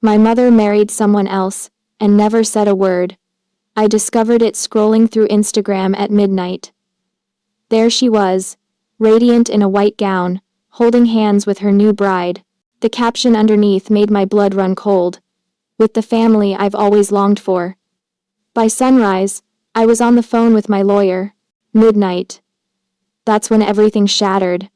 My mother married someone else and never said a word. I discovered it scrolling through Instagram at midnight. There she was, radiant in a white gown, holding hands with her new bride. The caption underneath made my blood run cold. With the family I've always longed for. By sunrise, I was on the phone with my lawyer. Midnight. That's when everything shattered.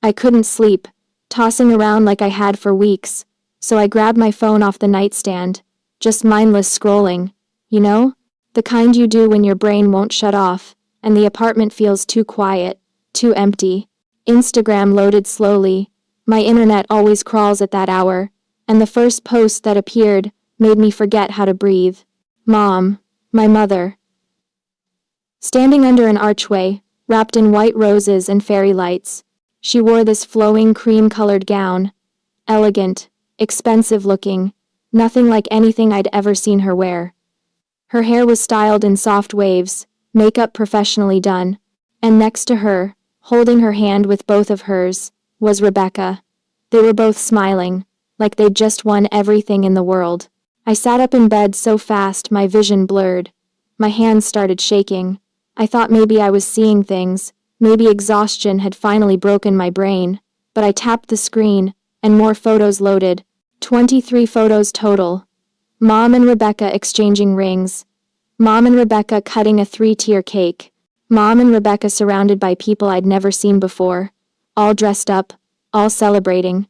I couldn't sleep, tossing around like I had for weeks, so I grabbed my phone off the nightstand, just mindless scrolling, you know? The kind you do when your brain won't shut off, and the apartment feels too quiet, too empty. Instagram loaded slowly. My internet always crawls at that hour, and the first post that appeared made me forget how to breathe. Mom, my mother. Standing under an archway, wrapped in white roses and fairy lights. She wore this flowing cream-colored gown. Elegant, expensive-looking, nothing like anything I'd ever seen her wear. Her hair was styled in soft waves, makeup professionally done, and next to her, holding her hand with both of hers, was Rebecca. They were both smiling, like they'd just won everything in the world. I sat up in bed so fast my vision blurred. My hands started shaking. I thought maybe I was seeing things, maybe exhaustion had finally broken my brain, but I tapped the screen, and more photos loaded. 23 photos total. Mom and Rebecca exchanging rings. Mom and Rebecca cutting a 3-tier cake. Mom and Rebecca surrounded by people I'd never seen before. All dressed up, all celebrating.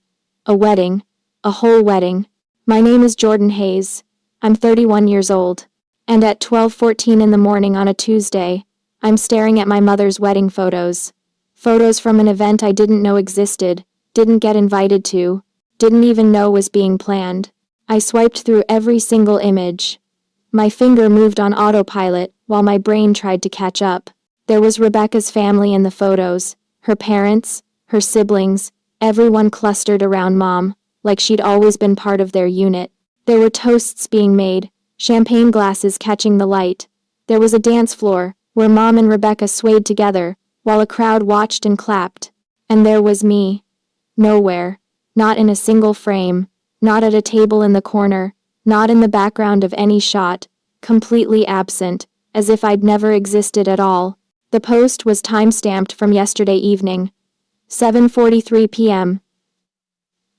A wedding. A whole wedding. My name is Jordan Hayes. I'm 31 years old. And at 12:14 in the morning on a Tuesday, I'm staring at my mother's wedding photos. Photos from an event I didn't know existed, didn't get invited to, didn't even know was being planned. I swiped through every single image. My finger moved on autopilot while my brain tried to catch up. There was Rebecca's family in the photos, her parents, her siblings, everyone clustered around Mom, like she'd always been part of their unit. There were toasts being made, champagne glasses catching the light. There was a dance floor, where Mom and Rebecca swayed together, while a crowd watched and clapped. And there was me. Nowhere. Not in a single frame. Not at a table in the corner. Not in the background of any shot. Completely absent, as if I'd never existed at all. The post was time-stamped from yesterday evening. 7:43 p.m.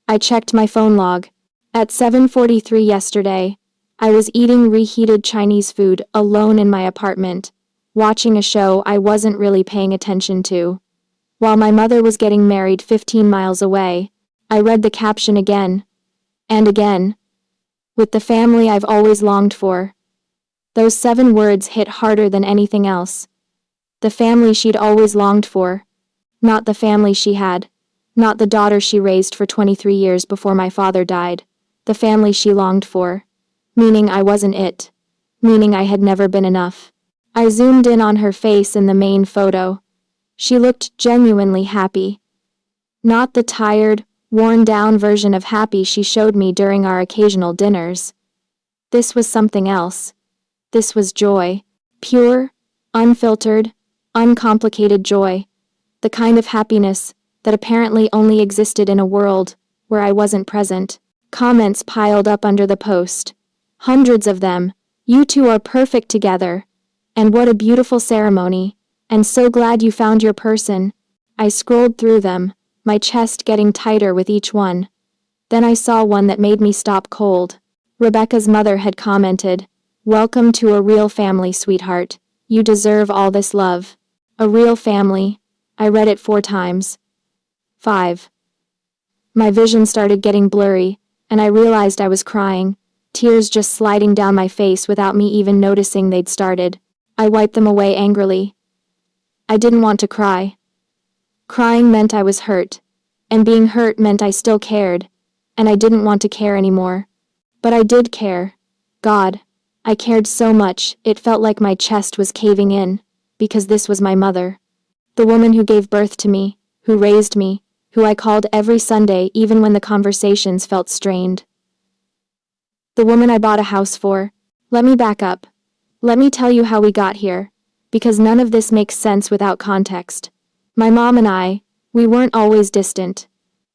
I checked my phone log. At 7:43 yesterday, I was eating reheated Chinese food alone in my apartment, watching a show I wasn't really paying attention to. While my mother was getting married 15 miles away, I read the caption again. And again. With the family I've always longed for. Those 7 words hit harder than anything else. The family she'd always longed for. Not the family she had. Not the daughter she raised for 23 years before my father died. The family she longed for. Meaning I wasn't it. Meaning I had never been enough. I zoomed in on her face in the main photo. She looked genuinely happy. Not the tired, worn-down version of happy she showed me during our occasional dinners. This was something else. This was joy. Pure, unfiltered, uncomplicated joy. The kind of happiness that apparently only existed in a world where I wasn't present. Comments piled up under the post. Hundreds of them. You two are perfect together. And what a beautiful ceremony. And so glad you found your person. I scrolled through them, my chest getting tighter with each one. Then I saw one that made me stop cold. Rebecca's mother had commented, "Welcome to a real family, sweetheart. You deserve all this love." A real family. I read it 4 times. 5. My vision started getting blurry, and I realized I was crying, tears just sliding down my face without me even noticing they'd started. I wiped them away angrily. I didn't want to cry. Crying meant I was hurt, and being hurt meant I still cared, and I didn't want to care anymore. But I did care. God, I cared so much it felt like my chest was caving in, because this was my mother. The woman who gave birth to me, who raised me, who I called every Sunday even when the conversations felt strained. The woman I bought a house for. Let me back up. Let me tell you how we got here, because none of this makes sense without context. My mom and I, we weren't always distant.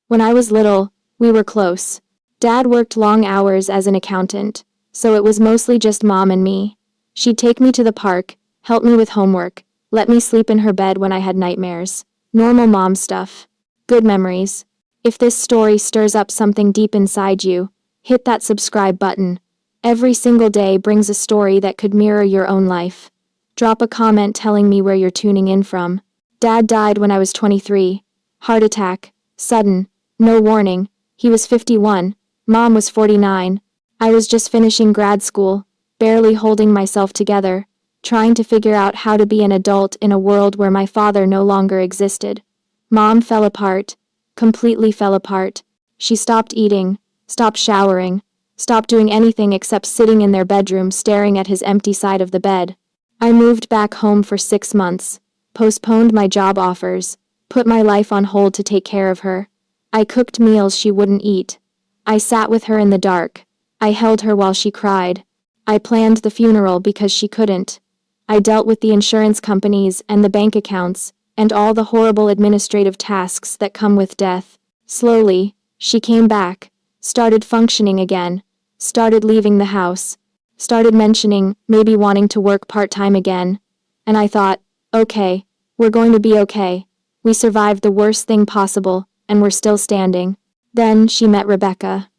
When I was little, we were close. Dad worked long hours as an accountant, so it was mostly just Mom and me. She'd take me to the park, help me with homework, let me sleep in her bed when I had nightmares. Normal mom stuff. Good memories. If this story stirs up something deep inside you, hit that subscribe button. Every single day brings a story that could mirror your own life. Drop a comment telling me where you're tuning in from. Dad died when I was 23. Heart attack. Sudden. No warning. He was 51. Mom was 49. I was just finishing grad school, barely holding myself together, trying to figure out how to be an adult in a world where my father no longer existed. Mom fell apart. Completely fell apart. She stopped eating, stopped showering, stopped doing anything except sitting in their bedroom staring at his empty side of the bed. I moved back home for 6 months, postponed my job offers, put my life on hold to take care of her. I cooked meals she wouldn't eat. I sat with her in the dark. I held her while she cried. I planned the funeral because she couldn't. I dealt with the insurance companies and the bank accounts and all the horrible administrative tasks that come with death. Slowly, she came back, started functioning again, started leaving the house, started mentioning maybe wanting to work part-time again. And I thought, okay, we're going to be okay. We survived the worst thing possible, and we're still standing. Then she met Rebecca.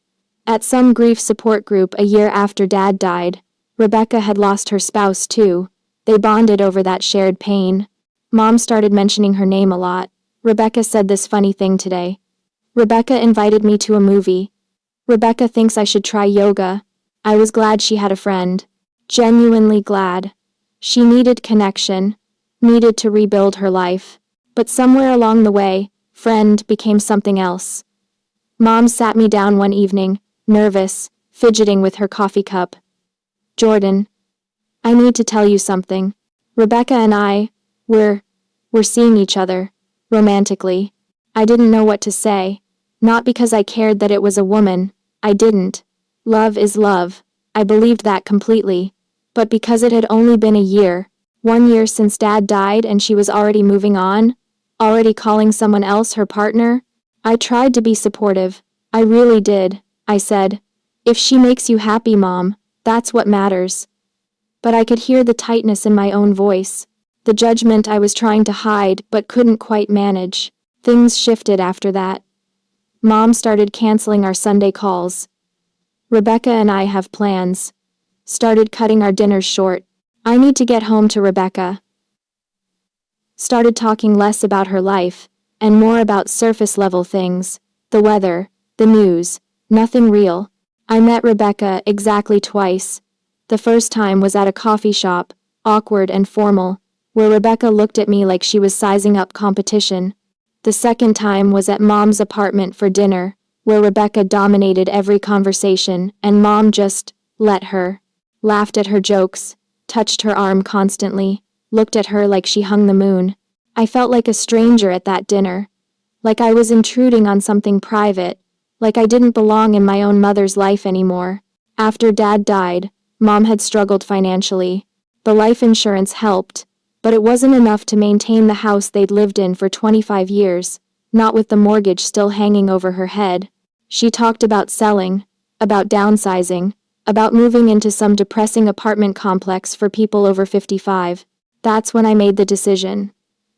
At some grief support group a year after Dad died, Rebecca had lost her spouse too. They bonded over that shared pain. Mom started mentioning her name a lot. Rebecca said this funny thing today. Rebecca invited me to a movie. Rebecca thinks I should try yoga. I was glad she had a friend. Genuinely glad. She needed connection. Needed to rebuild her life. But somewhere along the way, friend became something else. Mom sat me down one evening, nervous, fidgeting with her coffee cup. Jordan, I need to tell you something. Rebecca and I, we're seeing each other, romantically. I didn't know what to say. Not because I cared that it was a woman. I didn't. Love is love. I believed that completely. But because it had only been a year, 1 year since Dad died and she was already moving on, already calling someone else her partner, I tried to be supportive. I really did. I said, if she makes you happy, Mom, that's what matters. But I could hear the tightness in my own voice, the judgment I was trying to hide but couldn't quite manage. Things shifted after that. Mom started canceling our Sunday calls. Rebecca and I have plans. Started cutting our dinners short. I need to get home to Rebecca. Started talking less about her life, and more about surface-level things. The weather, the news, nothing real. I met Rebecca exactly twice. The first time was at a coffee shop, awkward and formal, where Rebecca looked at me like she was sizing up competition. The second time was at Mom's apartment for dinner, where Rebecca dominated every conversation and Mom just let her. Laughed at her jokes, touched her arm constantly, looked at her like she hung the moon. I felt like a stranger at that dinner. Like I was intruding on something private. Like I didn't belong in my own mother's life anymore. After Dad died, Mom had struggled financially. The life insurance helped, but it wasn't enough to maintain the house they'd lived in for 25 years, not with the mortgage still hanging over her head. She talked about selling, about downsizing, about moving into some depressing apartment complex for people over 55. That's when I made the decision.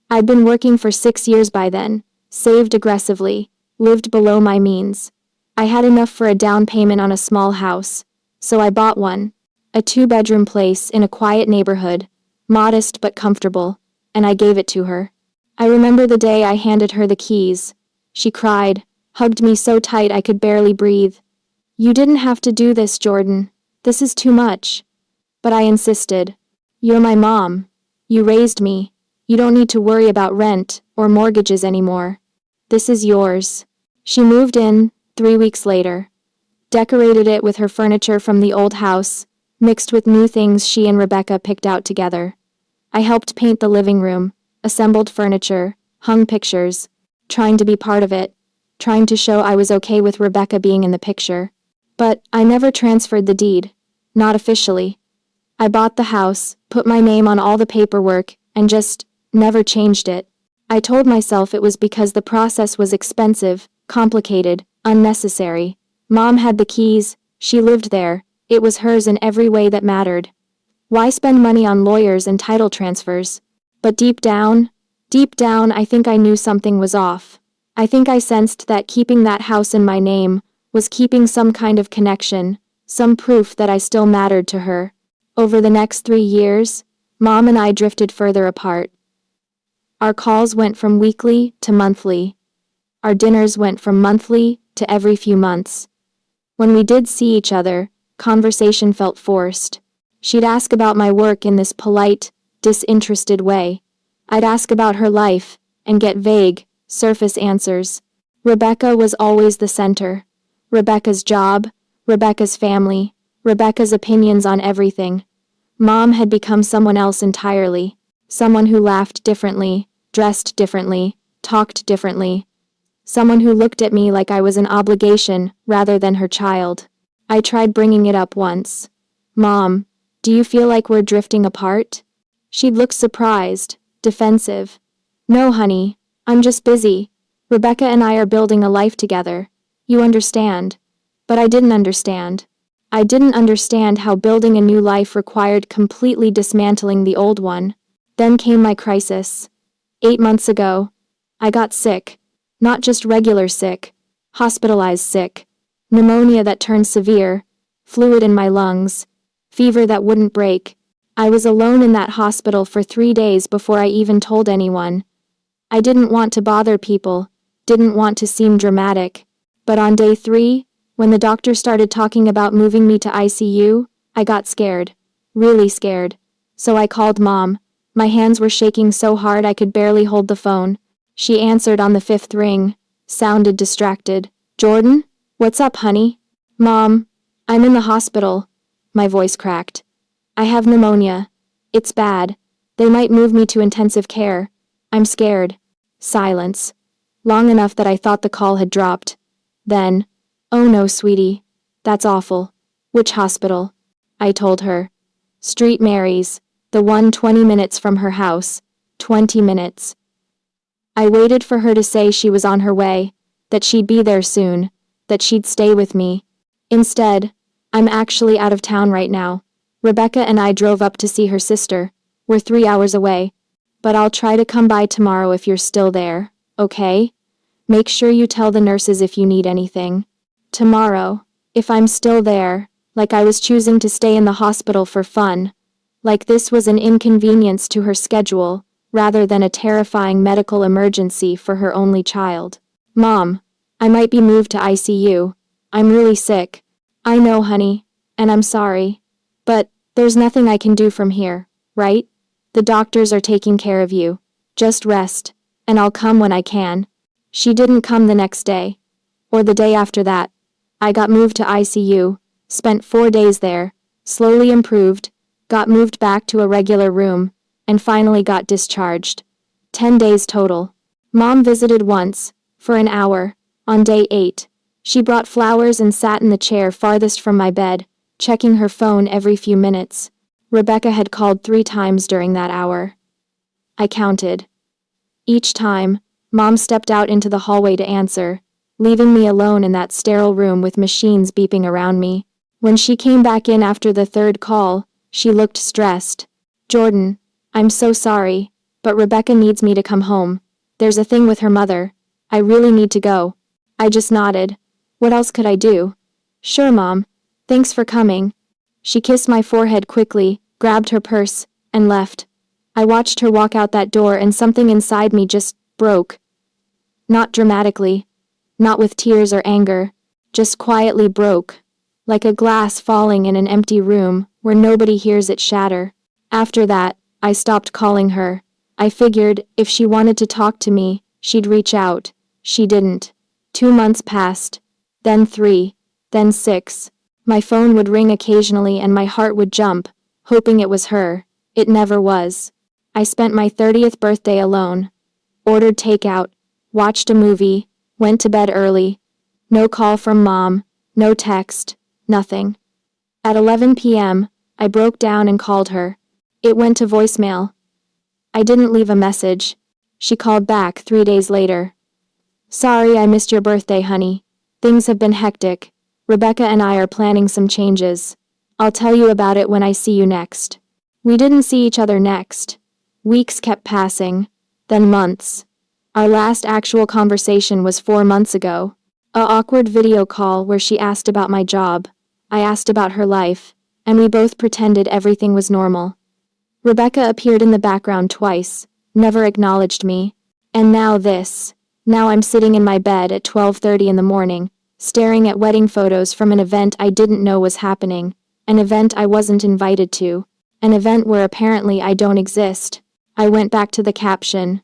I'd been working for 6 years by then, saved aggressively, lived below my means. I had enough for a down payment on a small house, so I bought one. A 2-bedroom place in a quiet neighborhood, modest but comfortable, and I gave it to her. I remember the day I handed her the keys. She cried, hugged me so tight I could barely breathe. You didn't have to do this, Jordan. This is too much. But I insisted. You're my mom. You raised me. You don't need to worry about rent or mortgages anymore. This is yours. She moved in 3 weeks later. Decorated it with her furniture from the old house, mixed with new things she and Rebecca picked out together. I helped paint the living room, assembled furniture, hung pictures, trying to be part of it, trying to show I was okay with Rebecca being in the picture. But I never transferred the deed, not officially. I bought the house, put my name on all the paperwork, and just never changed it. I told myself it was because the process was expensive, complicated, unnecessary. Mom had the keys, she lived there, it was hers in every way that mattered. Why spend money on lawyers and title transfers? But deep down, I think I knew something was off. I think I sensed that keeping that house in my name was keeping some kind of connection, some proof that I still mattered to her. Over the next 3 years, Mom and I drifted further apart. Our calls went from weekly to monthly. Our dinners went from monthly to every few months. When we did see each other, conversation felt forced. She'd ask about my work in this polite, disinterested way. I'd ask about her life, and get vague, surface answers. Rebecca was always the center. Rebecca's job, Rebecca's family, Rebecca's opinions on everything. Mom had become someone else entirely. Someone who laughed differently, dressed differently, talked differently. Someone who looked at me like I was an obligation rather than her child. I tried bringing it up once. Mom, do you feel like we're drifting apart? She'd look surprised, defensive. No, honey, I'm just busy. Rebecca and I are building a life together. You understand. But I didn't understand. I didn't understand how building a new life required completely dismantling the old one. Then came my crisis. 8 months ago, I got sick. Not just regular sick, hospitalized sick. Pneumonia that turned severe, fluid in my lungs, fever that wouldn't break. I was alone in that hospital for 3 days before I even told anyone. I didn't want to bother people, didn't want to seem dramatic. But on day 3, when the doctor started talking about moving me to ICU, I got scared. Really scared. So I called Mom. My hands were shaking so hard I could barely hold the phone. She answered on the 5th ring, sounded distracted. Jordan? What's up, honey? Mom, I'm in the hospital. My voice cracked. I have pneumonia. It's bad. They might move me to intensive care. I'm scared. Silence. Long enough that I thought the call had dropped. Then, oh no, sweetie. That's awful. Which hospital? I told her. Street Mary's, the one 20 minutes from her house. 20 minutes. I waited for her to say she was on her way, that she'd be there soon, that she'd stay with me. Instead, I'm actually out of town right now. Rebecca and I drove up to see her sister. We're 3 hours away. But I'll try to come by tomorrow if you're still there, okay? Make sure you tell the nurses if you need anything. Tomorrow, if I'm still there, like I was choosing to stay in the hospital for fun, like this was an inconvenience to her schedule, rather than a terrifying medical emergency for her only child. Mom, I might be moved to ICU. I'm really sick. I know, honey, and I'm sorry. But there's nothing I can do from here, right? The doctors are taking care of you. Just rest, and I'll come when I can. She didn't come the next day, or the day after that. I got moved to ICU, spent 4 days there, slowly improved, got moved back to a regular room, and finally got discharged. 10 days total. Mom visited once, for an hour, on day 8. She brought flowers and sat in the chair farthest from my bed, checking her phone every few minutes. Rebecca had called 3 times during that hour. I counted. Each time, Mom stepped out into the hallway to answer, leaving me alone in that sterile room with machines beeping around me. When she came back in after the 3rd call, she looked stressed. Jordan, I'm so sorry, but Rebecca needs me to come home. There's a thing with her mother. I really need to go. I just nodded. What else could I do? Sure, Mom. Thanks for coming. She kissed my forehead quickly, grabbed her purse, and left. I watched her walk out that door and something inside me just broke. Not dramatically. Not with tears or anger. Just quietly broke. Like a glass falling in an empty room where nobody hears it shatter. After that, I stopped calling her. I figured, if she wanted to talk to me, she'd reach out. She didn't. 2 months passed. Then 3. Then 6. My phone would ring occasionally and my heart would jump, hoping it was her. It never was. I spent my 30th birthday alone. Ordered takeout. Watched a movie. Went to bed early. No call from Mom. No text. Nothing. At 11 p.m., I broke down and called her. It went to voicemail. I didn't leave a message. She called back 3 days later. Sorry I missed your birthday, honey. Things have been hectic. Rebecca and I are planning some changes. I'll tell you about it when I see you next. We didn't see each other next. Weeks kept passing, then months. Our last actual conversation was 4 months ago. A awkward video call where she asked about my job. I asked about her life, and we both pretended everything was normal. Rebecca appeared in the background twice, never acknowledged me. And now this. Now I'm sitting in my bed at 12:30 in the morning, staring at wedding photos from an event I didn't know was happening, an event I wasn't invited to, an event where apparently I don't exist. I went back to the caption.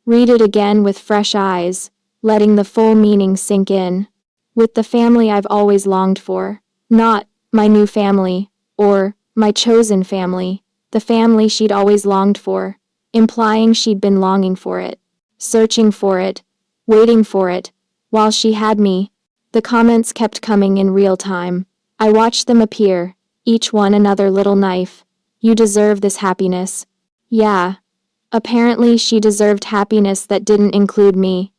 Read it again with fresh eyes, letting the full meaning sink in. With the family I've always longed for. Not my new family, or my chosen family, the family she'd always longed for, implying she'd been longing for it, searching for it, waiting for it, while she had me. The comments kept coming in real time. I watched them appear, each one another little knife. You deserve this happiness. Yeah. Apparently she deserved happiness that didn't include me.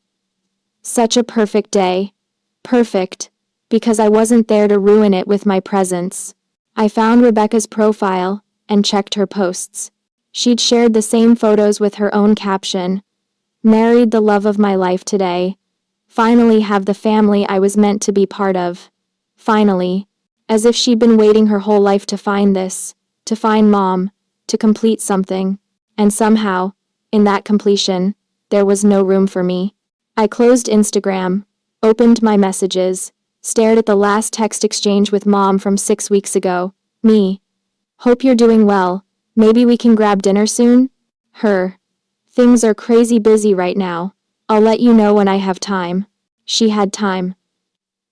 Such a perfect day. Perfect. Because I wasn't there to ruin it with my presence. I found Rebecca's profile and checked her posts. She'd shared the same photos with her own caption. Married the love of my life today. Finally have the family I was meant to be part of. Finally. As if she'd been waiting her whole life to find this, to find Mom, to complete something. And somehow, in that completion, there was no room for me. I closed Instagram, opened my messages, stared at the last text exchange with Mom from 6 weeks ago. Me. Hope you're doing well. Maybe we can grab dinner soon? Her. Things are crazy busy right now. I'll let you know when I have time. She had time.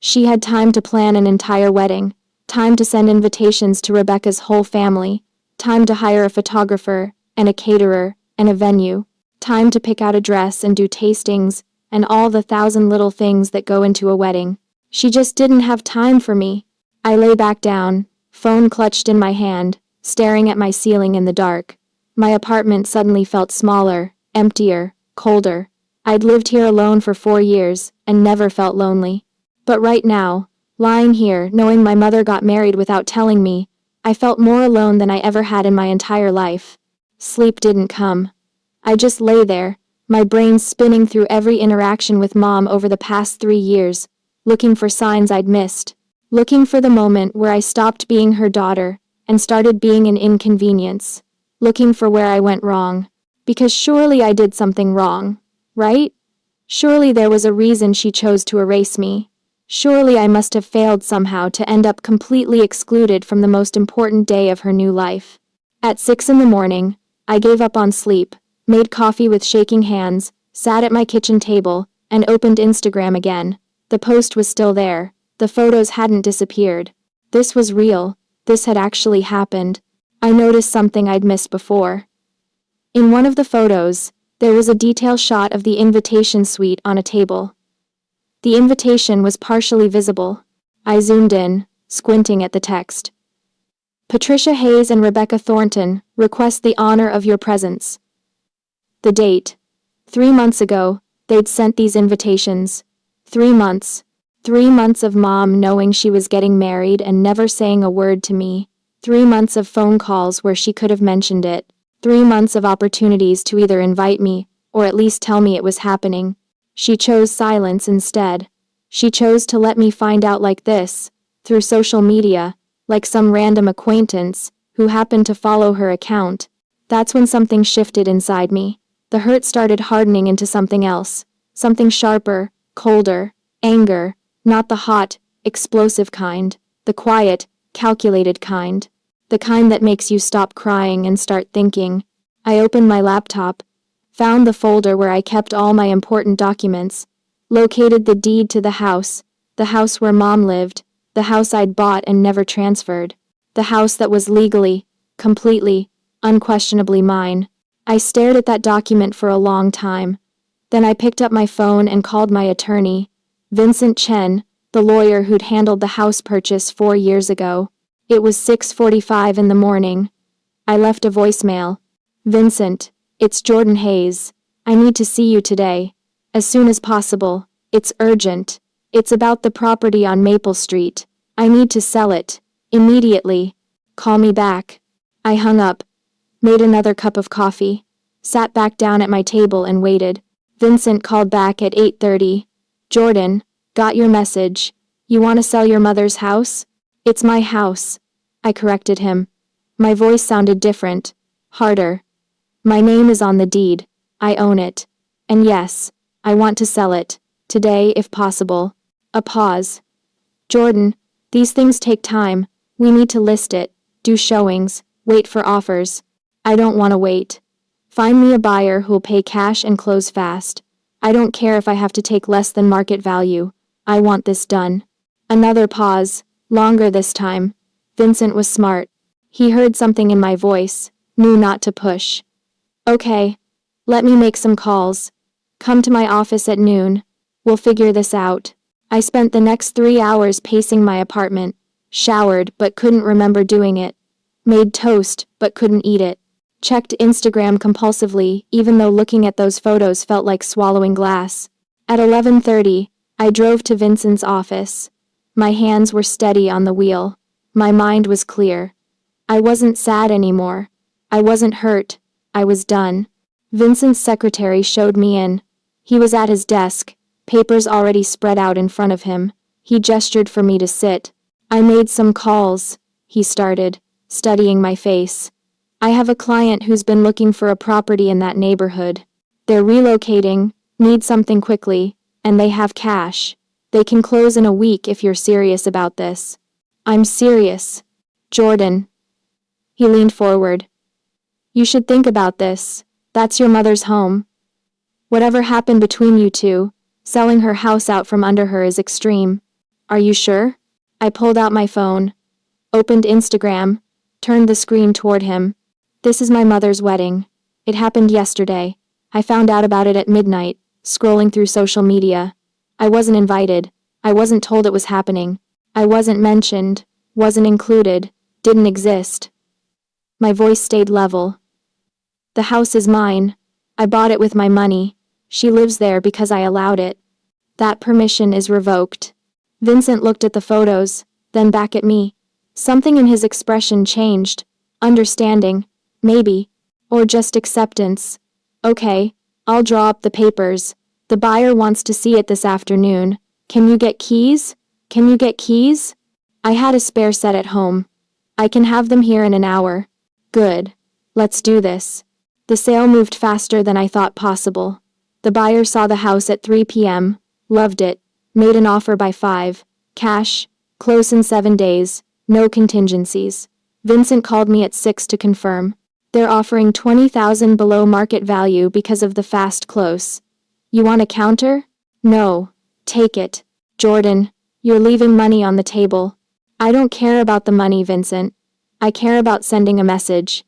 She had time to plan an entire wedding, time to send invitations to Rebecca's whole family, time to hire a photographer, and a caterer, and a venue, time to pick out a dress and do tastings, and all the 1,000 little things that go into a wedding. She just didn't have time for me. I lay back down, phone clutched in my hand, staring at my ceiling in the dark. My apartment suddenly felt smaller, emptier, colder. I'd lived here alone for 4 years, and never felt lonely. But right now, lying here, knowing my mother got married without telling me, I felt more alone than I ever had in my entire life. Sleep didn't come. I just lay there, my brain spinning through every interaction with Mom over the past 3 years, looking for signs I'd missed, looking for the moment where I stopped being her daughter and started being an inconvenience, looking for where I went wrong. Because surely I did something wrong, right? Surely there was a reason she chose to erase me. Surely I must have failed somehow to end up completely excluded from the most important day of her new life. At 6 in the morning, I gave up on sleep, made coffee with shaking hands, sat at my kitchen table, and opened Instagram again. The post was still there. The photos hadn't disappeared. This was real. This had actually happened. I noticed something I'd missed before. In one of the photos, there was a detail shot of the invitation suite on a table. The invitation was partially visible. I zoomed in, squinting at the text. Patricia Hayes and Rebecca Thornton request the honor of your presence. The date. 3 months ago, they'd sent these invitations. 3 months. 3 months of Mom knowing she was getting married and never saying a word to me. 3 months of phone calls where she could have mentioned it. 3 months of opportunities to either invite me, or at least tell me it was happening. She chose silence instead. She chose to let me find out like this, through social media, like some random acquaintance, who happened to follow her account. That's when something shifted inside me. The hurt started hardening into something else. Something sharper, colder, anger, not the hot, explosive kind, the quiet, calculated kind. The kind that makes you stop crying and start thinking. I opened my laptop, found the folder where I kept all my important documents, located the deed to the house where Mom lived, the house I'd bought and never transferred, the house that was legally, completely, unquestionably mine. I stared at that document for a long time. Then I picked up my phone and called my attorney, Vincent Chen, the lawyer who'd handled the house purchase 4 years ago. It was 6:45 in the morning. I left a voicemail. Vincent, it's Jordan Hayes. I need to see you today. As soon as possible. It's urgent. It's about the property on Maple Street. I need to sell it. Immediately. Call me back. I hung up, made another cup of coffee, sat back down at my table and waited. Vincent called back at 8:30. Jordan, got your message. You want to sell your mother's house? It's my house. I corrected him. My voice sounded different, harder. My name is on the deed. I own it. And yes, I want to sell it. Today, if possible. A pause. Jordan, these things take time. We need to list it, do showings, wait for offers. I don't want to wait. Find me a buyer who'll pay cash and close fast. I don't care if I have to take less than market value. I want this done. Another pause, longer this time. Vincent was smart. He heard something in my voice, knew not to push. Okay. Let me make some calls. Come to my office at noon. We'll figure this out. I spent the next 3 hours pacing my apartment, showered but couldn't remember doing it, made toast but couldn't eat it, checked Instagram compulsively even though looking at those photos felt like swallowing glass. At 11:30, I drove to Vincent's office. My hands were steady on the wheel. My mind was clear. I wasn't sad anymore. I wasn't hurt. I was done. Vincent's secretary showed me in. He was at his desk, papers already spread out in front of him. He gestured for me to sit. I made some calls, he started, studying my face. I have a client who's been looking for a property in that neighborhood. They're relocating, need something quickly, and they have cash. They can close in a week if you're serious about this. I'm serious. Jordan. He leaned forward. You should think about this. That's your mother's home. Whatever happened between you two, selling her house out from under her is extreme. Are you sure? I pulled out my phone, opened Instagram, turned the screen toward him. This is my mother's wedding. It happened yesterday. I found out about it at midnight, scrolling through social media. I wasn't invited. I wasn't told it was happening. I wasn't mentioned, wasn't included, didn't exist. My voice stayed level. The house is mine. I bought it with my money. She lives there because I allowed it. That permission is revoked. Vincent looked at the photos, then back at me. Something in his expression changed. Understanding, maybe, or just acceptance. Okay, I'll draw up the papers. The buyer wants to see it this afternoon. Can you get keys? Can you get keys? I had a spare set at home. I can have them here in an hour. Good. Let's do this. The sale moved faster than I thought possible. The buyer saw the house at 3 p.m., loved it, made an offer by 5, cash, close in 7 days, no contingencies. Vincent called me at 6 to confirm. They're offering $20,000 below market value because of the fast close. You want a counter? No. Take it. Jordan, you're leaving money on the table. I don't care about the money, Vincent. I care about sending a message.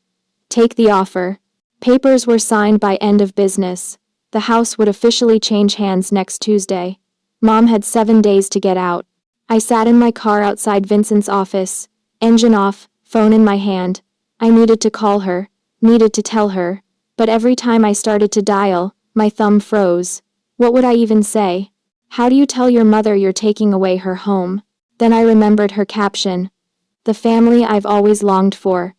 Take the offer. Papers were signed by end of business. The house would officially change hands next Tuesday. Mom had 7 days to get out. I sat in my car outside Vincent's office, engine off, phone in my hand. I needed to call her, needed to tell her, but every time I started to dial, my thumb froze. What would I even say? How do you tell your mother you're taking away her home? Then I remembered her caption. The family I've always longed for.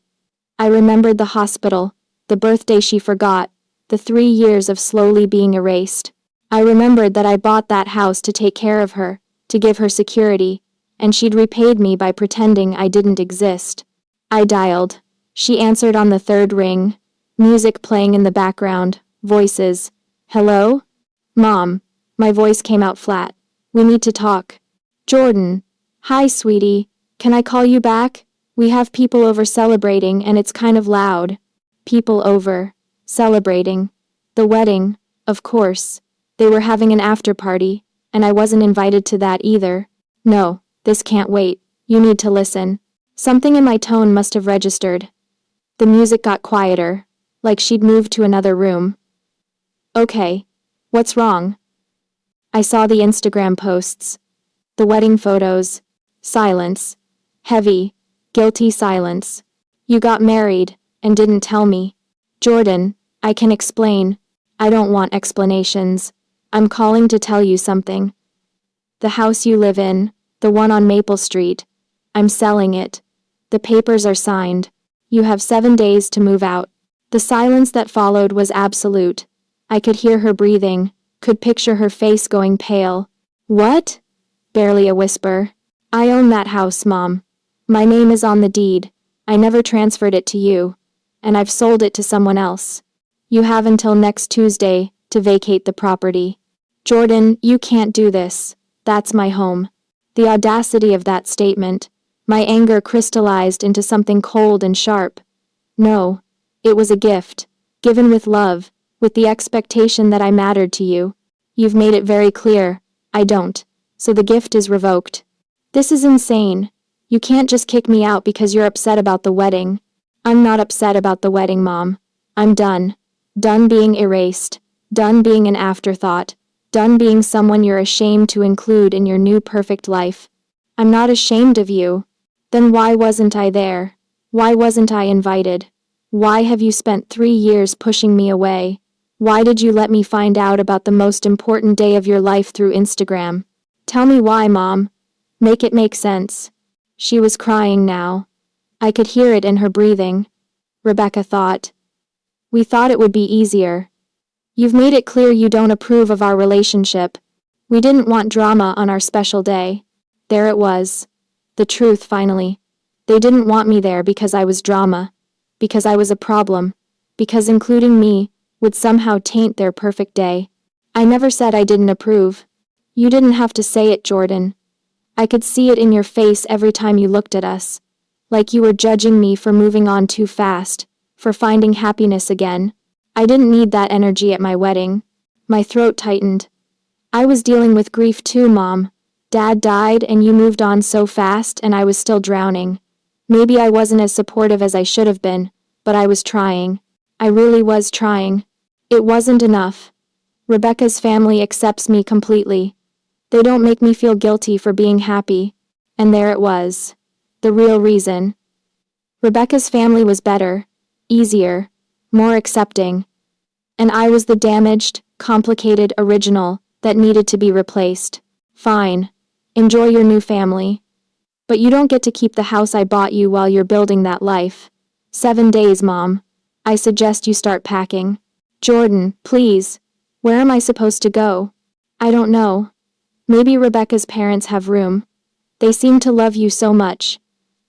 I remembered the hospital, the birthday she forgot, the 3 years of slowly being erased. I remembered that I bought that house to take care of her, to give her security, and she'd repaid me by pretending I didn't exist. I dialed. She answered on the 3rd ring, music playing in the background, voices. Hello? Mom. My voice came out flat. We need to talk. Jordan. Hi, sweetie. Can I call you back? We have people over celebrating and it's kind of loud. People over. Celebrating. The wedding, of course. They were having an after party, and I wasn't invited to that either. No, this can't wait. You need to listen. Something in my tone must have registered. The music got quieter, like she'd moved to another room. Okay. What's wrong? I saw the Instagram posts. The wedding photos. Silence. Heavy, guilty silence. You got married, and didn't tell me. Jordan, I can explain. I don't want explanations. I'm calling to tell you something. The house you live in, the one on Maple Street, I'm selling it. The papers are signed. You have 7 days to move out. The silence that followed was absolute. I could hear her breathing, could picture her face going pale. What? Barely a whisper. I own that house, Mom. My name is on the deed. I never transferred it to you. And I've sold it to someone else. You have until next Tuesday to vacate the property. Jordan, you can't do this. That's my home. The audacity of that statement. My anger crystallized into something cold and sharp. No, it was a gift, given with love, with the expectation that I mattered to you. You've made it very clear, I don't, so the gift is revoked. This is insane. You can't just kick me out because you're upset about the wedding. I'm not upset about the wedding, Mom. I'm done. Done being erased. Done being an afterthought. Done being someone you're ashamed to include in your new perfect life. I'm not ashamed of you. Then why wasn't I there? Why wasn't I invited? Why have you spent 3 years pushing me away? Why did you let me find out about the most important day of your life through Instagram? Tell me why, Mom. Make it make sense. She was crying now. I could hear it in her breathing. Rebecca thought. We thought it would be easier. You've made it clear you don't approve of our relationship. We didn't want drama on our special day. There it was. The truth, finally. They didn't want me there because I was drama. Because I was a problem. Because including me would somehow taint their perfect day. I never said I didn't approve. You didn't have to say it, Jordan. I could see it in your face every time you looked at us. Like you were judging me for moving on too fast, for finding happiness again. I didn't need that energy at my wedding. My throat tightened. I was dealing with grief too, Mom. Dad died and you moved on so fast and I was still drowning. Maybe I wasn't as supportive as I should have been, but I was trying. I really was trying. It wasn't enough. Rebecca's family accepts me completely. They don't make me feel guilty for being happy. And there it was. The real reason. Rebecca's family was better, easier, more accepting. And I was the damaged, complicated original that needed to be replaced. Fine. Enjoy your new family. But you don't get to keep the house I bought you while you're building that life. 7 days, Mom. I suggest you start packing. Jordan, please. Where am I supposed to go? I don't know. Maybe Rebecca's parents have room. They seem to love you so much.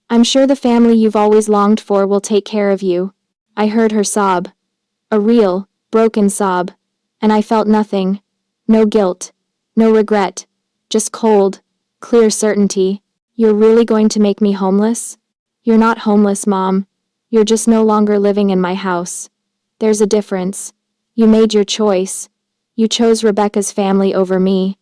I'm sure the family you've always longed for will take care of you. I heard her sob. A real, broken sob. And I felt nothing. No guilt. No regret. Just cold, clear certainty. You're really going to make me homeless? You're not homeless, Mom. You're just no longer living in my house. There's a difference. You made your choice. You chose Rebecca's family over me.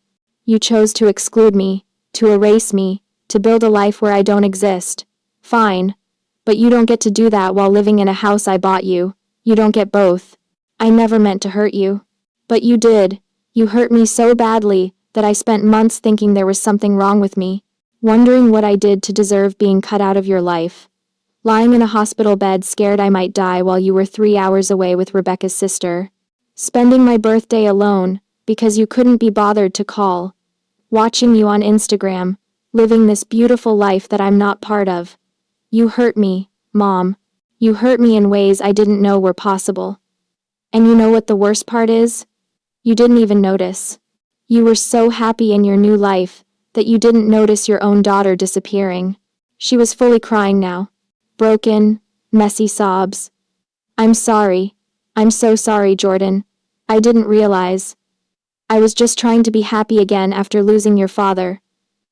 You chose to exclude me, to erase me, to build a life where I don't exist. Fine. But you don't get to do that while living in a house I bought you. You don't get both. I never meant to hurt you. But you did. You hurt me so badly that I spent months thinking there was something wrong with me, wondering what I did to deserve being cut out of your life. Lying in a hospital bed scared I might die while you were 3 hours away with Rebecca's sister. Spending my birthday alone because you couldn't be bothered to call. Watching you on Instagram, living this beautiful life that I'm not part of. You hurt me, Mom. You hurt me in ways I didn't know were possible. And you know what the worst part is? You didn't even notice. You were so happy in your new life that you didn't notice your own daughter disappearing. She was fully crying now. Broken, messy sobs. I'm sorry. I'm so sorry, Jordan. I didn't realize. I was just trying to be happy again after losing your father.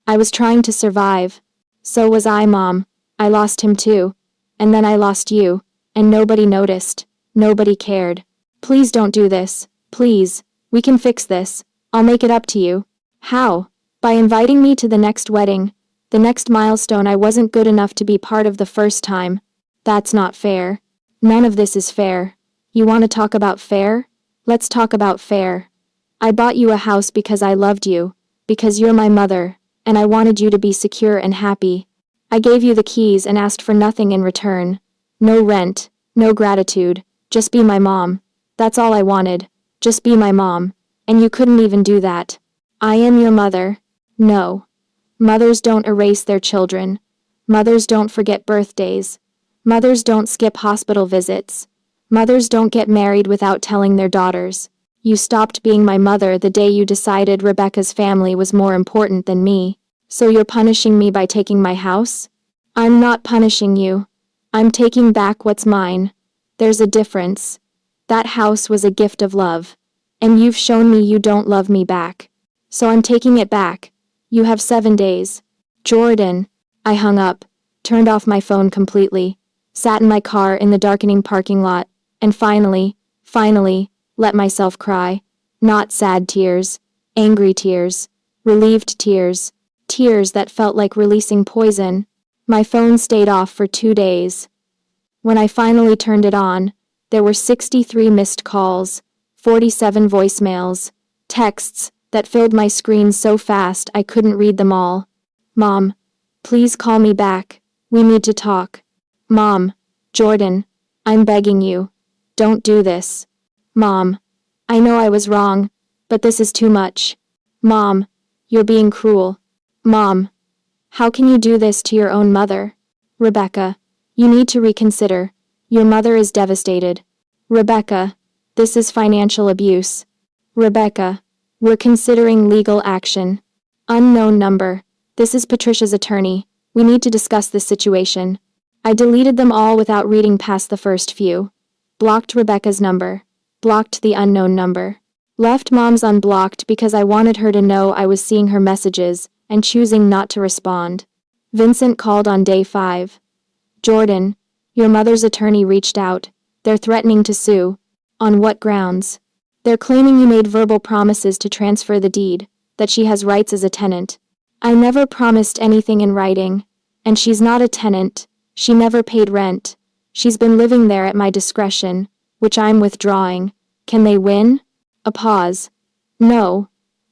I was trying to survive. So was I, Mom. I lost him too. And then I lost you. And nobody noticed. Nobody cared. Please don't do this. Please. We can fix this. I'll make it up to you. How? By inviting me to the next wedding. The next milestone I wasn't good enough to be part of the first time. That's not fair. None of this is fair. You want to talk about fair? Let's talk about fair. I bought you a house because I loved you, because you're my mother, and I wanted you to be secure and happy. I gave you the keys and asked for nothing in return. No rent, no gratitude, just be my mom. That's all I wanted. Just be my mom. And you couldn't even do that. I am your mother. No. Mothers don't erase their children. Mothers don't forget birthdays. Mothers don't skip hospital visits. Mothers don't get married without telling their daughters. You stopped being my mother the day you decided Rebecca's family was more important than me. So you're punishing me by taking my house? I'm not punishing you. I'm taking back what's mine. There's a difference. That house was a gift of love. And you've shown me you don't love me back. So I'm taking it back. You have 7 days. Jordan. I hung up, turned off my phone completely, sat in my car in the darkening parking lot, and finally, let myself cry. Not sad tears, angry tears, relieved tears, tears that felt like releasing poison. My phone stayed off for 2 days. When I finally turned it on, there were 63 missed calls, 47 voicemails, texts that filled my screen so fast I couldn't read them all. Mom, please call me back. We need to talk. Mom, Jordan, I'm begging you. Don't do this. Mom, I know I was wrong, but this is too much. Mom, you're being cruel. Mom, how can you do this to your own mother? Rebecca, you need to reconsider. Your mother is devastated. Rebecca, this is financial abuse. Rebecca, we're considering legal action. Unknown number. This is Patricia's attorney. We need to discuss this situation. I deleted them all without reading past the first few. Blocked Rebecca's number. Blocked the unknown number. Left Mom's unblocked because I wanted her to know I was seeing her messages and choosing not to respond. Vincent called on day 5. Jordan, your mother's attorney reached out. They're threatening to sue. On what grounds? They're claiming you made verbal promises to transfer the deed, that she has rights as a tenant. I never promised anything in writing. And she's not a tenant. She never paid rent. She's been living there at my discretion, which I'm withdrawing. Can they win? A pause. No.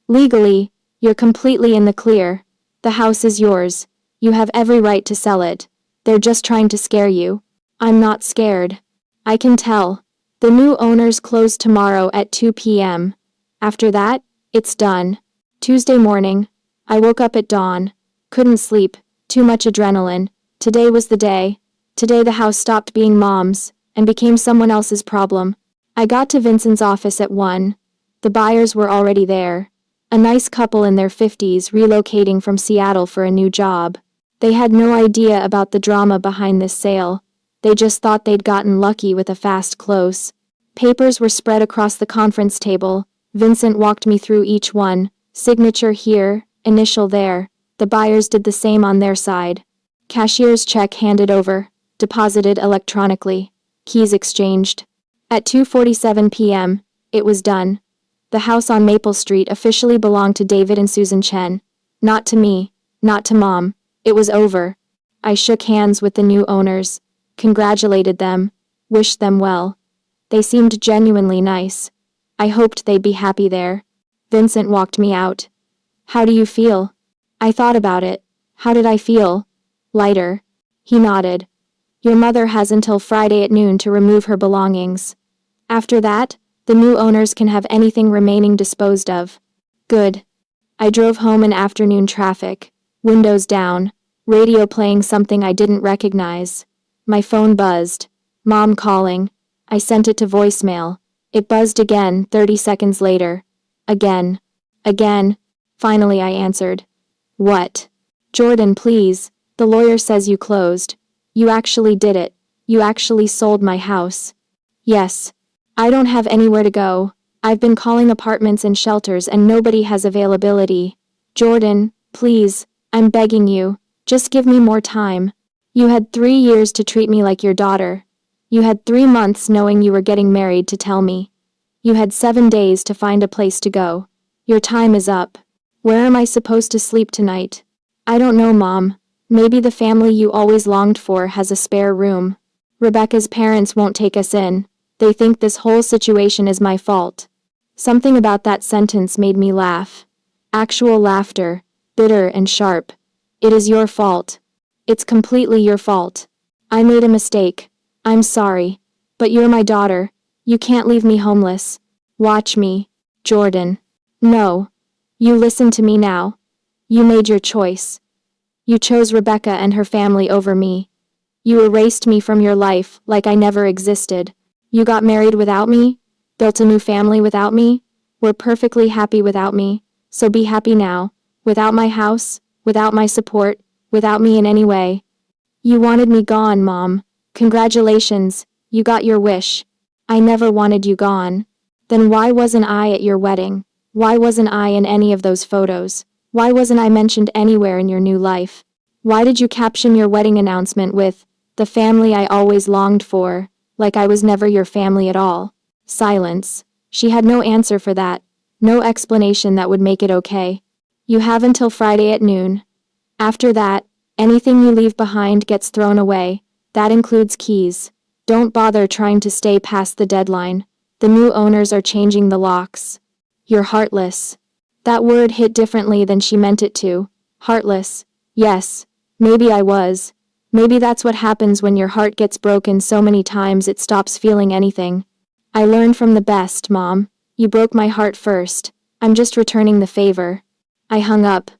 Legally, you're completely in the clear. The house is yours. You have every right to sell it. They're just trying to scare you. I'm not scared. I can tell. The new owners close tomorrow at 2 p.m. After that, it's done. Tuesday morning, I woke up at dawn. Couldn't sleep. Too much adrenaline. Today was the day. Today the house stopped being Mom's and became someone else's problem. I got to Vincent's office at 1. The buyers were already there. A nice couple in their 50s relocating from Seattle for a new job. They had no idea about the drama behind this sale. They just thought they'd gotten lucky with a fast close. Papers were spread across the conference table. Vincent walked me through each one. Signature here, initial there. The buyers did the same on their side. Cashier's check handed over. Deposited electronically. Keys exchanged. At 2:47 p.m., it was done. The house on Maple Street officially belonged to David and Susan Chen. Not to me. Not to Mom. It was over. I shook hands with the new owners. Congratulated them. Wished them well. They seemed genuinely nice. I hoped they'd be happy there. Vincent walked me out. How do you feel? I thought about it. How did I feel? Lighter. He nodded. Your mother has until Friday at noon to remove her belongings. After that, the new owners can have anything remaining disposed of. Good. I drove home in afternoon traffic. Windows down. Radio playing something I didn't recognize. My phone buzzed. Mom calling. I sent it to voicemail. It buzzed again 30 seconds later. Again. Again. Finally I answered. What? Jordan, please. The lawyer says you closed. You actually did it. You actually sold my house. Yes. I don't have anywhere to go. I've been calling apartments and shelters and nobody has availability. Jordan, please. I'm begging you. Just give me more time. You had 3 years to treat me like your daughter. You had 3 months knowing you were getting married to tell me. You had 7 days to find a place to go. Your time is up. Where am I supposed to sleep tonight? I don't know, Mom. Maybe the family you always longed for has a spare room. Rebecca's parents won't take us in. They think this whole situation is my fault. Something about that sentence made me laugh. Actual laughter, bitter and sharp. It is your fault. It's completely your fault. I made a mistake. I'm sorry. But you're my daughter. You can't leave me homeless. Watch me, Jordan. No. You listen to me now. You made your choice. You chose Rebecca and her family over me. You erased me from your life like I never existed. You got married without me, built a new family without me, were perfectly happy without me, so be happy now, without my house, without my support, without me in any way. You wanted me gone, Mom. Congratulations, you got your wish. I never wanted you gone. Then why wasn't I at your wedding? Why wasn't I in any of those photos? Why wasn't I mentioned anywhere in your new life? Why did you caption your wedding announcement with, "The family I always longed for," like I was never your family at all? Silence. She had no answer for that. No explanation that would make it okay. You have until Friday at noon. After that, anything you leave behind gets thrown away. That includes keys. Don't bother trying to stay past the deadline. The new owners are changing the locks. You're heartless. That word hit differently than she meant it to. Heartless. Yes, maybe I was. Maybe that's what happens when your heart gets broken so many times it stops feeling anything. I learned from the best, Mom. You broke my heart first. I'm just returning the favor. I hung up,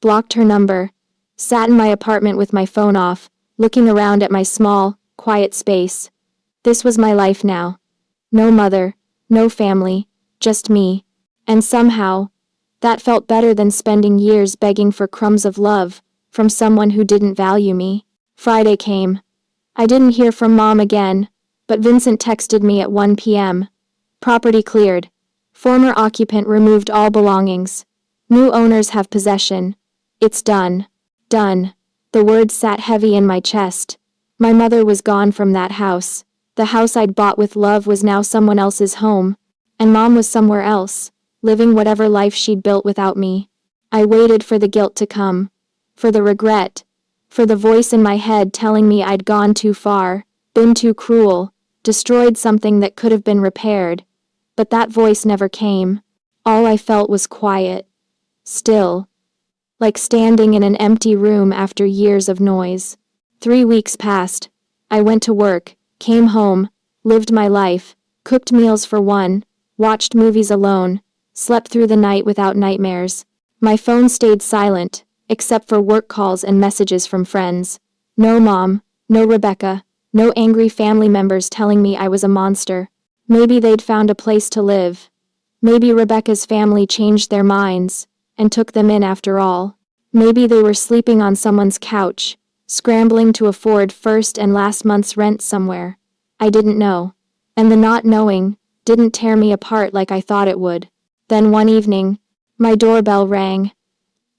blocked her number, sat in my apartment with my phone off, looking around at my small, quiet space. This was my life now. No mother, no family, just me. And somehow, that felt better than spending years begging for crumbs of love from someone who didn't value me. Friday came. I didn't hear from Mom again, but Vincent texted me at 1 p.m. Property cleared. Former occupant removed all belongings. New owners have possession. It's done. Done. The words sat heavy in my chest. My mother was gone from that house. The house I'd bought with love was now someone else's home. And Mom was somewhere else, living whatever life she'd built without me. I waited for the guilt to come. For the regret. For the voice in my head telling me I'd gone too far, been too cruel, destroyed something that could have been repaired. But that voice never came. All I felt was quiet. Still. Like standing in an empty room after years of noise. 3 weeks passed. I went to work, came home, lived my life, cooked meals for one, watched movies alone, slept through the night without nightmares. My phone stayed silent, except for work calls and messages from friends. No Mom, no Rebecca, no angry family members telling me I was a monster. Maybe they'd found a place to live. Maybe Rebecca's family changed their minds and took them in after all. Maybe they were sleeping on someone's couch, scrambling to afford first and last month's rent somewhere. I didn't know. And the not knowing didn't tear me apart like I thought it would. Then one evening, my doorbell rang.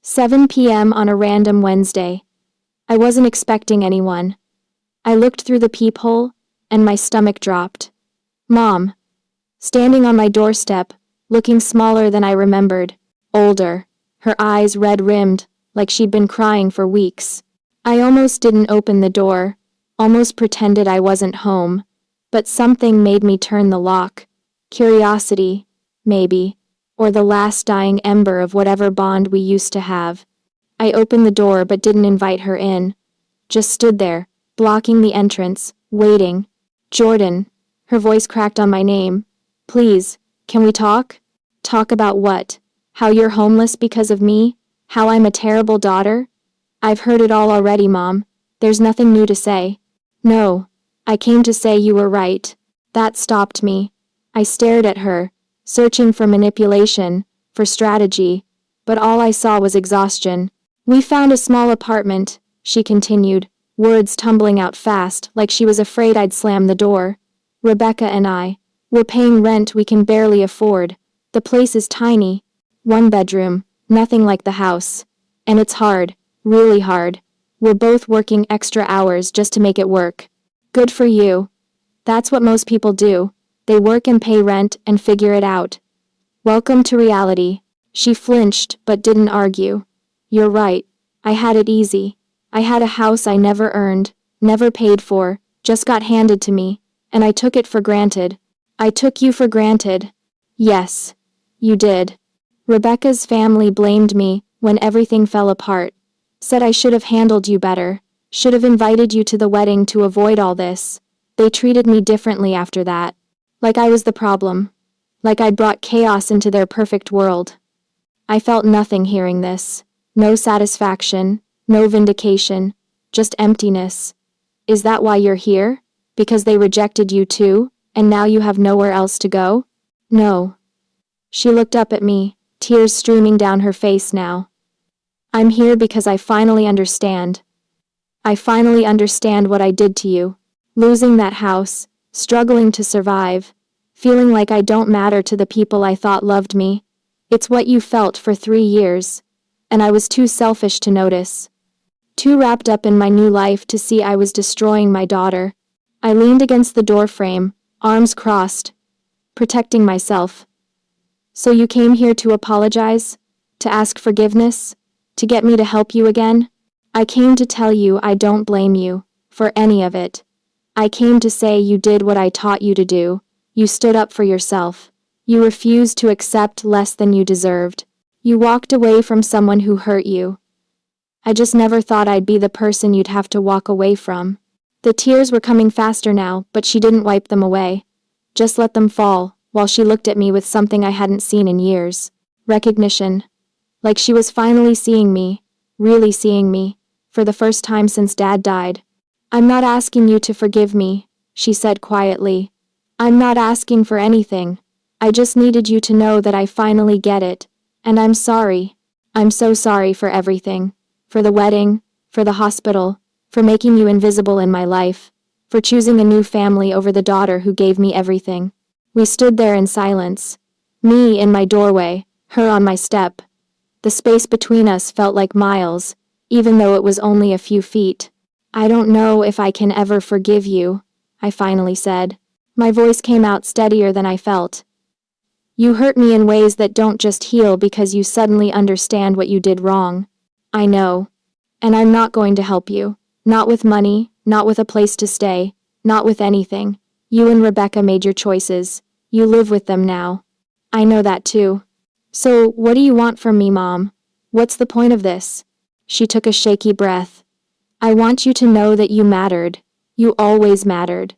7 p.m. on a random Wednesday. I wasn't expecting anyone. I looked through the peephole, and my stomach dropped. Mom. Standing on my doorstep, looking smaller than I remembered, older, her eyes red-rimmed, like she'd been crying for weeks. I almost didn't open the door, almost pretended I wasn't home, but something made me turn the lock. Curiosity, maybe, or the last dying ember of whatever bond we used to have. I opened the door but didn't invite her in. Just stood there, blocking the entrance, waiting. Jordan. Her voice cracked on my name. Please, can we talk? Talk about what? How you're homeless because of me? How I'm a terrible daughter? I've heard it all already, Mom. There's nothing new to say. No. I came to say you were right. That stopped me. I stared at her, searching for manipulation, for strategy, but all I saw was exhaustion. We found a small apartment, she continued, words tumbling out fast like she was afraid I'd slam the door. Rebecca and I. We're paying rent we can barely afford. The place is tiny. 1 bedroom, nothing like the house. And it's hard, really hard. We're both working extra hours just to make it work. Good for you. That's what most people do. They work and pay rent and figure it out. Welcome to reality. She flinched but didn't argue. You're right. I had it easy. I had a house I never earned, never paid for, just got handed to me, and I took it for granted. I took you for granted. Yes, you did. Rebecca's family blamed me when everything fell apart. Said I should have handled you better, should have invited you to the wedding to avoid all this. They treated me differently after that. Like I was the problem. Like I'd brought chaos into their perfect world. I felt nothing hearing this. No satisfaction, No vindication. Just emptiness. Is that why you're here? Because they rejected you too, and now you have nowhere else to go? No. She looked up at me, tears streaming down her face now. I'm here because I finally understand. I finally understand what I did to you. Losing that house, struggling to survive, feeling like I don't matter to the people I thought loved me. It's what you felt for 3 years. And I was too selfish to notice. Too wrapped up in my new life to see I was destroying my daughter. I leaned against the doorframe, arms crossed, protecting myself. So you came here to apologize? To ask forgiveness? To get me to help you again? I came to tell you I don't blame you for any of it. I came to say you did what I taught you to do. You stood up for yourself. You refused to accept less than you deserved. You walked away from someone who hurt you. I just never thought I'd be the person you'd have to walk away from. The tears were coming faster now, but she didn't wipe them away. Just let them fall, while she looked at me with something I hadn't seen in years. Recognition. Like she was finally seeing me, really seeing me, for the first time since Dad died. I'm not asking you to forgive me, she said quietly. I'm not asking for anything. I just needed you to know that I finally get it. And I'm sorry. I'm so sorry for everything. For the wedding, for the hospital, for making you invisible in my life, for choosing a new family over the daughter who gave me everything. We stood there in silence. Me in my doorway, her on my step. The space between us felt like miles, even though it was only a few feet. I don't know if I can ever forgive you, I finally said. My voice came out steadier than I felt. You hurt me in ways that don't just heal because you suddenly understand what you did wrong. I know. And I'm not going to help you. Not with money, not with a place to stay, not with anything. You and Rebecca made your choices. You live with them now. I know that too. So, what do you want from me, Mom? What's the point of this? She took a shaky breath. I want you to know that you mattered. You always mattered.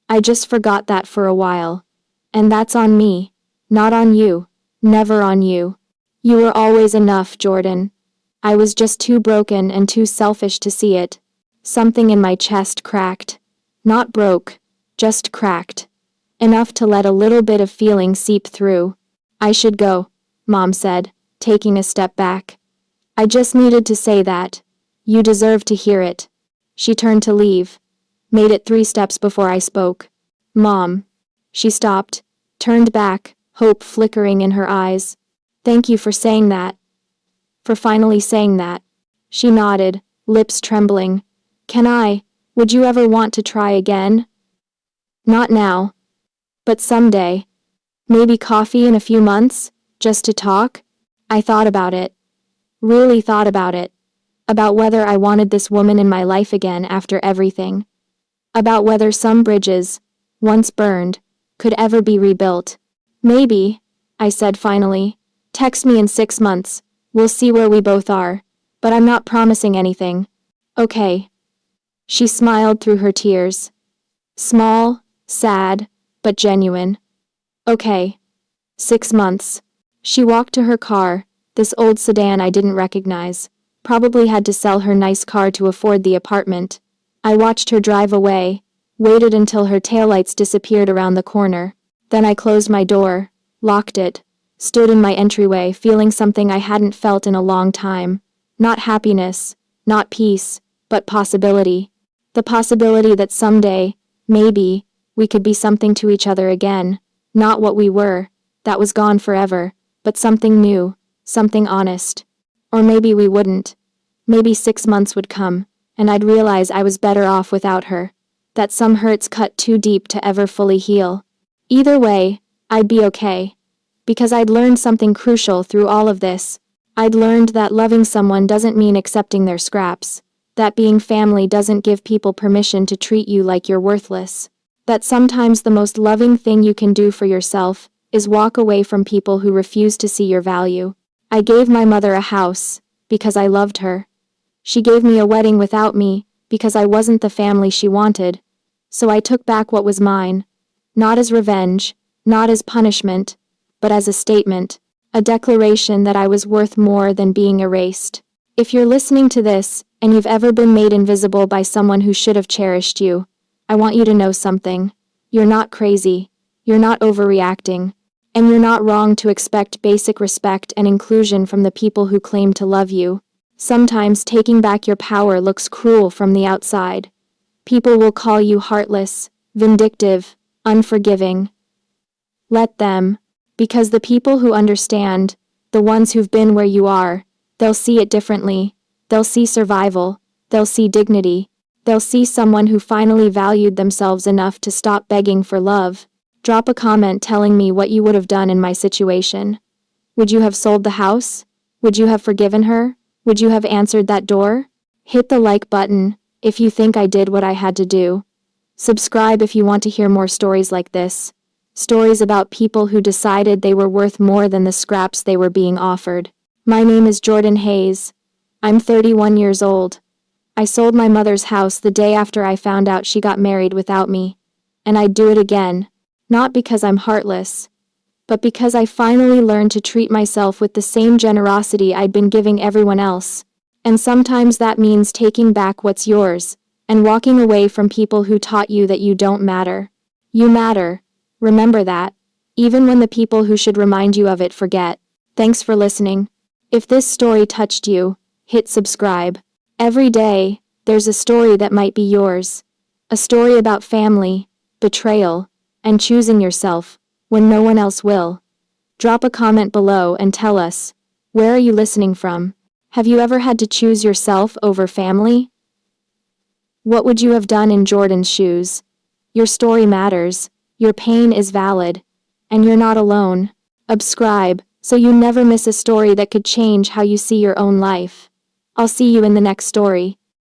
I just forgot that for a while. And that's on me. Not on you. Never on you. You were always enough, Jordan. I was just too broken and too selfish to see it. Something in my chest cracked. Not broke, just cracked. Enough to let a little bit of feeling seep through. I should go, Mom said, taking a step back. I just needed to say that. You deserve to hear it. She turned to leave. Made it 3 steps before I spoke. Mom. She stopped, turned back, hope flickering in her eyes. Thank you for saying that. For finally saying that. She nodded, lips trembling. Would you ever want to try again? Not now. But someday. Maybe coffee in a few months, just to talk? I thought about it. Really thought about it. About whether I wanted this woman in my life again after everything. About whether some bridges, once burned, could ever be rebuilt. Maybe, I said finally. Text me in 6 months. We'll see where we both are. But I'm not promising anything. Okay. She smiled through her tears. Small, sad, but genuine. Okay. 6 months. She walked to her car, this old sedan I didn't recognize. Probably had to sell her nice car to afford the apartment. I watched her drive away, waited until her taillights disappeared around the corner. Then I closed my door, locked it, stood in my entryway feeling something I hadn't felt in a long time. Not happiness, not peace, but possibility. The possibility that someday, maybe, we could be something to each other again. Not what we were, that was gone forever, but something new, something honest. Or maybe we wouldn't. Maybe 6 months would come, and I'd realize I was better off without her. That some hurts cut too deep to ever fully heal. Either way, I'd be okay. Because I'd learned something crucial through all of this. I'd learned that loving someone doesn't mean accepting their scraps. That being family doesn't give people permission to treat you like you're worthless. That sometimes the most loving thing you can do for yourself is walk away from people who refuse to see your value. I gave my mother a house, because I loved her. She gave me a wedding without me, because I wasn't the family she wanted. So I took back what was mine. Not as revenge, not as punishment, but as a statement, a declaration that I was worth more than being erased. If you're listening to this, and you've ever been made invisible by someone who should have cherished you, I want you to know something. You're not crazy. You're not overreacting. And you're not wrong to expect basic respect and inclusion from the people who claim to love you. Sometimes taking back your power looks cruel from the outside. People will call you heartless, vindictive, unforgiving. Let them. Because the people who understand, the ones who've been where you are, they'll see it differently. They'll see survival. They'll see dignity. They'll see someone who finally valued themselves enough to stop begging for love. Drop a comment telling me what you would have done in my situation. Would you have sold the house? Would you have forgiven her? Would you have answered that door? Hit the like button if you think I did what I had to do. Subscribe if you want to hear more stories like this. Stories about people who decided they were worth more than the scraps they were being offered. My name is Jordan Hayes. I'm 31 years old. I sold my mother's house the day after I found out she got married without me. And I'd do it again. Not because I'm heartless, but because I finally learned to treat myself with the same generosity I'd been giving everyone else. And sometimes that means taking back what's yours, and walking away from people who taught you that you don't matter. You matter. Remember that. Even when the people who should remind you of it forget. Thanks for listening. If this story touched you, hit subscribe. Every day, there's a story that might be yours. A story about family, betrayal, and choosing yourself when no one else will. Drop a comment below and tell us, where are you listening from? Have you ever had to choose yourself over family? What would you have done in Jordan's shoes? Your story matters, your pain is valid, and you're not alone. Subscribe so you never miss a story that could change how you see your own life. I'll see you in the next story.